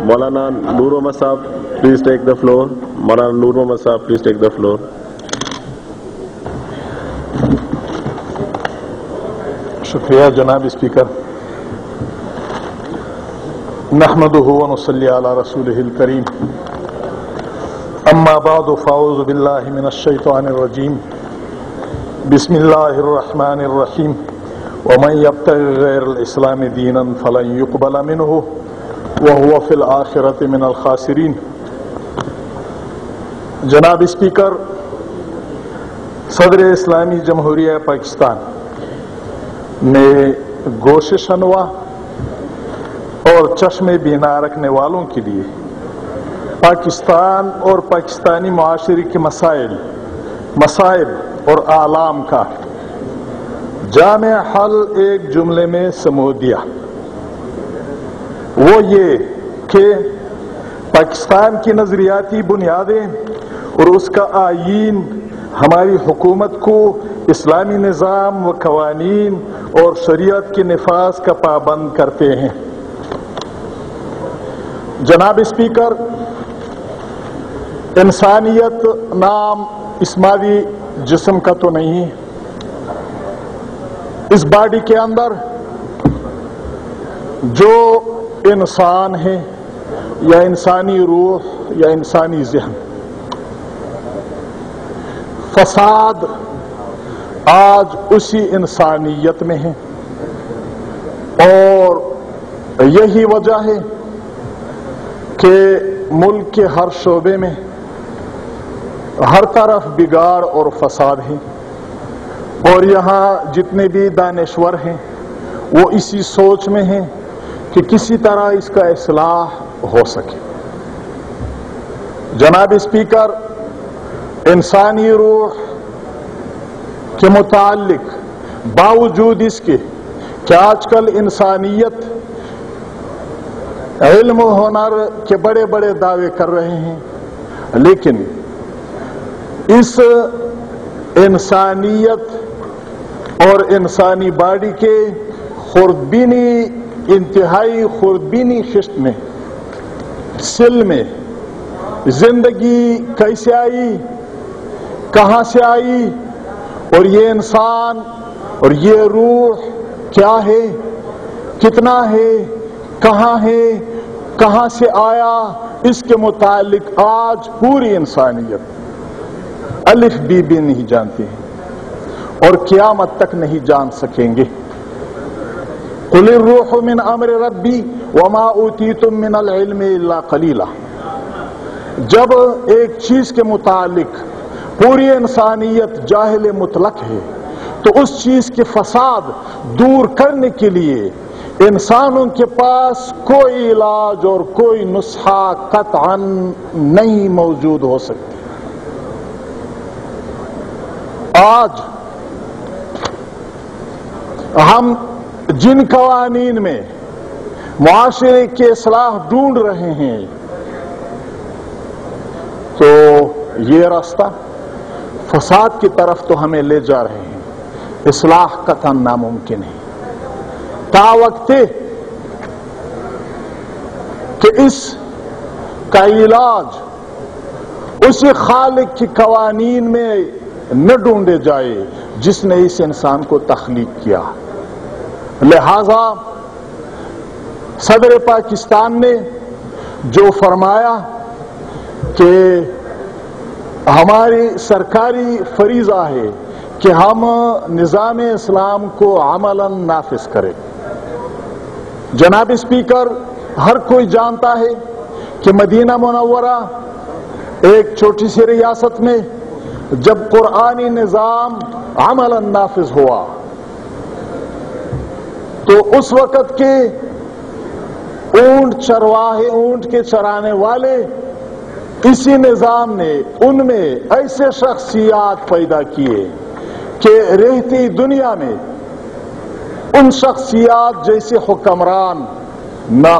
Maulana Noor Mohammad Saab, please take the floor. Maulana Noor Mohammad Saab, please take the floor. شکریہ جناب speaker. نحمده ونصلی علی رسولہ الکریم. اما بعد فاعوذ باللہ من الشیطان الرجیم. بسم اللہ الرحمن الرحیم. ومن یبتغ غیر الاسلام دینا فلن یقبل منہ وهو فی الآخرۃ من الخاسرین. جناب اسپیکر، صدر اسلامی جمہوریہ پاکستان نے گوشش انوا اور چشم بینا رکھنے والوں کے لیے پاکستان اور پاکستانی معاشرے کے مسائل اور اعلام کا جامع حل ایک جملے میں سمو دیا. وہ یہ کہ پاکستان کی نظریاتی بنیادیں اور اس کا آئین ہماری حکومت کو اسلامی نظام و قوانین اور شریعت کے نفاذ کا پابند کرتے ہیں. جناب اسپیکر، انسانیت نام اس مادی جسم کا تو نہیں. اس باڈی کے اندر جو انسان ہے یا انسانی روح یا انسانی ذہن، فساد آج اسی انسانیت میں ہے، اور یہی وجہ ہے کہ ملک کے ہر شعبے میں ہر طرف بگاڑ اور فساد ہے، اور یہاں جتنے بھی دانشور ہیں وہ اسی سوچ میں ہیں کہ کسی طرح اس کا اصلاح ہو سکے. جناب اسپیکر، انسانی روح کے متعلق باوجود اس کے کہ آج کل انسانیت علم و ہنر کے بڑے بڑے دعوے کر رہے ہیں، لیکن اس انسانیت اور انسانی باڈی کے خوردبینی، انتہائی خوردبینی خشت میں، سل میں زندگی کیسے آئی، کہاں سے آئی، اور یہ انسان اور یہ روح کیا ہے، کتنا ہے، کہاں ہے، کہاں سے آیا، اس کے متعلق آج پوری انسانیت الف بی بھی نہیں جانتی ہے اور قیامت تک نہیں جان سکیں گے. قل الروح من امر ربی وما اوتیتم من العلم الا قلیلا. جب ایک چیز کے متعلق پوری انسانیت جاہل مطلق ہے تو اس چیز کے فساد دور کرنے کے لیے انسانوں کے پاس کوئی علاج اور کوئی نسخہ قطعاً نہیں موجود ہو سکتی. آج ہم جن قوانین میں معاشرے کی اصلاح ڈھونڈ رہے ہیں تو یہ راستہ فساد کی طرف تو ہمیں لے جا رہے ہیں. اصلاح قطعاً ناممکن ہے تا وقت کہ اس کا علاج اسی خالق کی قوانین میں نہ ڈھونڈے جائے جس نے اس انسان کو تخلیق کیا. لہذا صدر پاکستان نے جو فرمایا کہ ہماری سرکاری فریضہ ہے کہ ہم نظام اسلام کو عملاً نافذ کریں. جناب اسپیکر، ہر کوئی جانتا ہے کہ مدینہ منورہ ایک چھوٹی سی ریاست میں جب قرآنی نظام عملاً نافذ ہوا تو اس وقت کے اونٹ چرواہے، اونٹ کے چرانے والے، اسی نظام نے ان میں ایسے شخصیات پیدا کیے کہ رہتی دنیا میں ان شخصیات جیسے حکمران نہ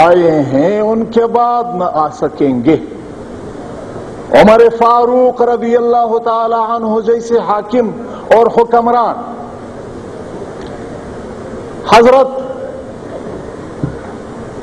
آئے ہیں، ان کے بعد نہ آ سکیں گے. عمر فاروق رضی اللہ تعالی عنہ جیسے حاکم اور حکمران، حضرت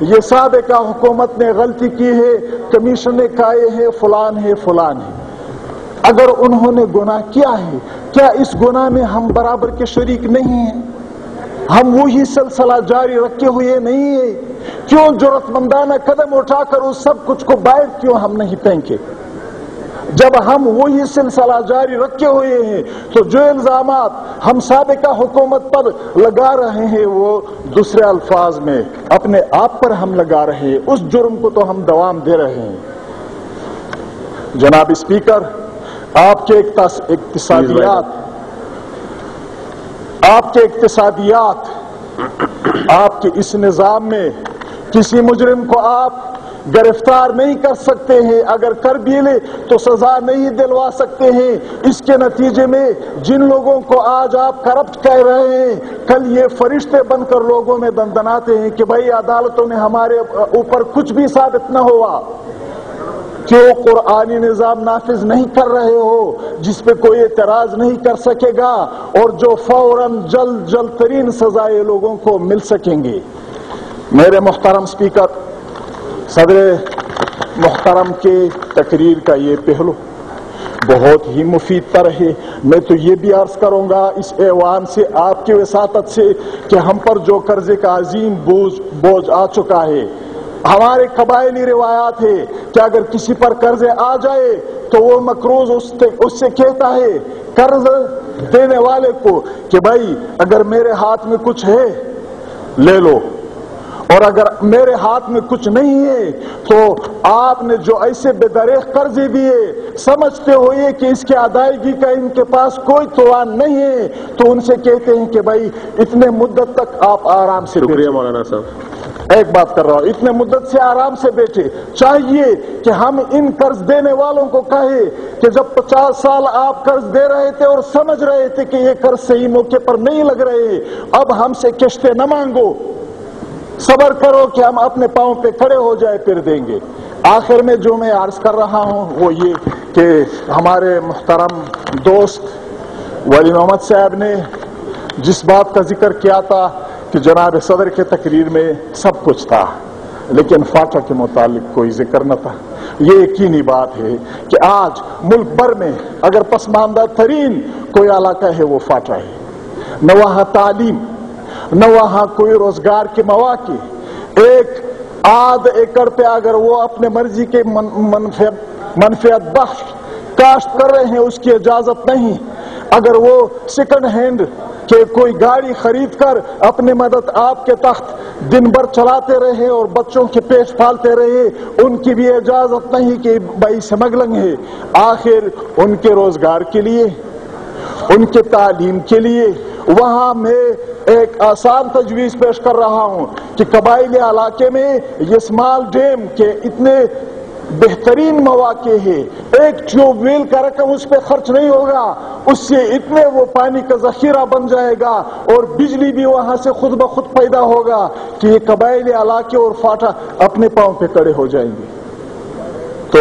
یہ سابقہ حکومت نے غلطی کی ہے، کمیشن نے کہے ہیں فلان ہے فلان ہے. اگر انہوں نے گناہ کیا ہے، کیا اس گناہ میں ہم برابر کے شریک نہیں ہیں؟ ہم وہی سلسلہ جاری رکھے ہوئے نہیں ہیں؟ کیوں جرأت مندانہ قدم اٹھا کر اس سب کچھ کو باہر کیوں ہم نہیں پھینکے؟ جب ہم وہی سلسلہ جاری رکھے ہوئے ہیں تو جو الزامات ہم سابقہ حکومت پر لگا رہے ہیں وہ دوسرے الفاظ میں اپنے آپ پر ہم لگا رہے ہیں، اس جرم کو تو ہم دوام دے رہے ہیں. جناب اسپیکر، آپ کے اقتصادیات آپ کے اس نظام میں کسی مجرم کو آپ گرفتار نہیں کر سکتے ہیں، اگر کر بھی لے تو سزا نہیں دلوا سکتے ہیں. اس کے نتیجے میں جن لوگوں کو آج آپ کرپٹ کہہ رہے ہیں، کل یہ فرشتے بن کر لوگوں میں دندناتے ہیں کہ بھائی عدالتوں میں ہمارے اوپر کچھ بھی ثابت نہ ہوا. کیوں قرآنی نظام نافذ نہیں کر رہے ہو جس پہ کوئی اعتراض نہیں کر سکے گا اور جو فوراً جلد ترین سزائیں لوگوں کو مل سکیں گے؟ میرے محترم اسپیکر، صدر محترم کے تقریر کا یہ پہلو بہت ہی مفید تر ہے. میں تو یہ بھی عرض کروں گا اس ایوان سے، آپ کی وساطت سے، کہ ہم پر جو قرضے کا عظیم بوجھ آ چکا ہے، ہمارے قبائلی روایات ہے کہ اگر کسی پر قرضے آ جائے تو وہ مقروض اس سے کہتا ہے قرض دینے والے کو کہ بھائی اگر میرے ہاتھ میں کچھ ہے لے لو، اور اگر میرے ہاتھ میں کچھ نہیں ہے تو آپ نے جو ایسے بے دریغ قرضے دیے سمجھتے ہوئے کہ اس کی ادائیگی کا ان کے پاس کوئی توان نہیں ہے تو ان سے کہتے ہیں کہ بھائی اتنے مدت تک آپ آرام سے بیٹھے. شکریہ مولانا صاحب. ایک بات کر رہا ہوں، اتنے مدت سے آرام سے بیٹھے. چاہیے کہ ہم ان قرض دینے والوں کو کہیں کہ جب 50 سال آپ قرض دے رہے تھے اور سمجھ رہے تھے کہ یہ قرض صحیح موقع پر نہیں لگ رہے، اب ہم سے قسطیں نہ مانگو، صبر کرو کہ ہم اپنے پاؤں پہ کھڑے ہو جائے پھر دیں گے. آخر میں جو میں عرض کر رہا ہوں وہ یہ کہ ہمارے محترم دوست ولی محمد صاحب نے جس بات کا ذکر کیا تھا کہ جناب صدر کے تقریر میں سب کچھ تھا لیکن فاٹا کے متعلق کوئی ذکر نہ تھا. یہ یقینی بات ہے کہ آج ملک بھر میں اگر پسماندہ ترین کوئی علاقہ ہے وہ فاٹا ہے. نہ وہاں تعلیم، نہ وہاں کوئی روزگار کے مواقع. ایک آدھ ایکڑ پہ اگر وہ اپنے مرضی کے منفعت بخش کاشت کر رہے ہیں اس کی اجازت نہیں. اگر وہ سیکنڈ ہینڈ کہ کوئی گاڑی خرید کر اپنی مدد آپ کے تخت دن بھر چلاتے رہے اور بچوں کے پیٹ پالتے رہے، ان کی بھی اجازت نہیں کہ بھائی اسمگلنگ ہے. آخر ان کے روزگار کے لیے، ان کے تعلیم کے لیے وہاں میں ایک آسان تجویز پیش کر رہا ہوں کہ قبائلی علاقے میں یہ اسمال ڈیم کے اتنے بہترین مواقع ہے. ایک ٹیوب ویل کا رقم اس پہ خرچ نہیں ہوگا، اس سے اتنے وہ پانی کا ذخیرہ بن جائے گا اور بجلی بھی وہاں سے خود بخود پیدا ہوگا کہ یہ قبائلی علاقے اور فاٹا اپنے پاؤں پہ کھڑے ہو جائیں گے. تو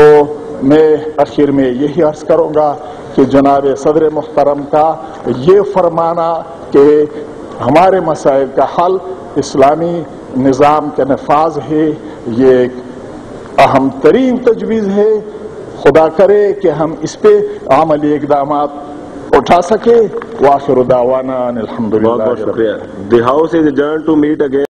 میں آخر میں یہی عرض کروں گا کہ جناب صدر محترم کا یہ فرمانا کہ ہمارے مسائل کا حل اسلامی نظام کے نفاذ ہے، یہ ایک اہم ترین تجویز ہے. خدا کرے کہ ہم اس پہ عملی اقدامات اٹھا سکے. وآخر دعوانا الحمدللہ. بہت بہت شکریہ. The House is adjourned to meet again.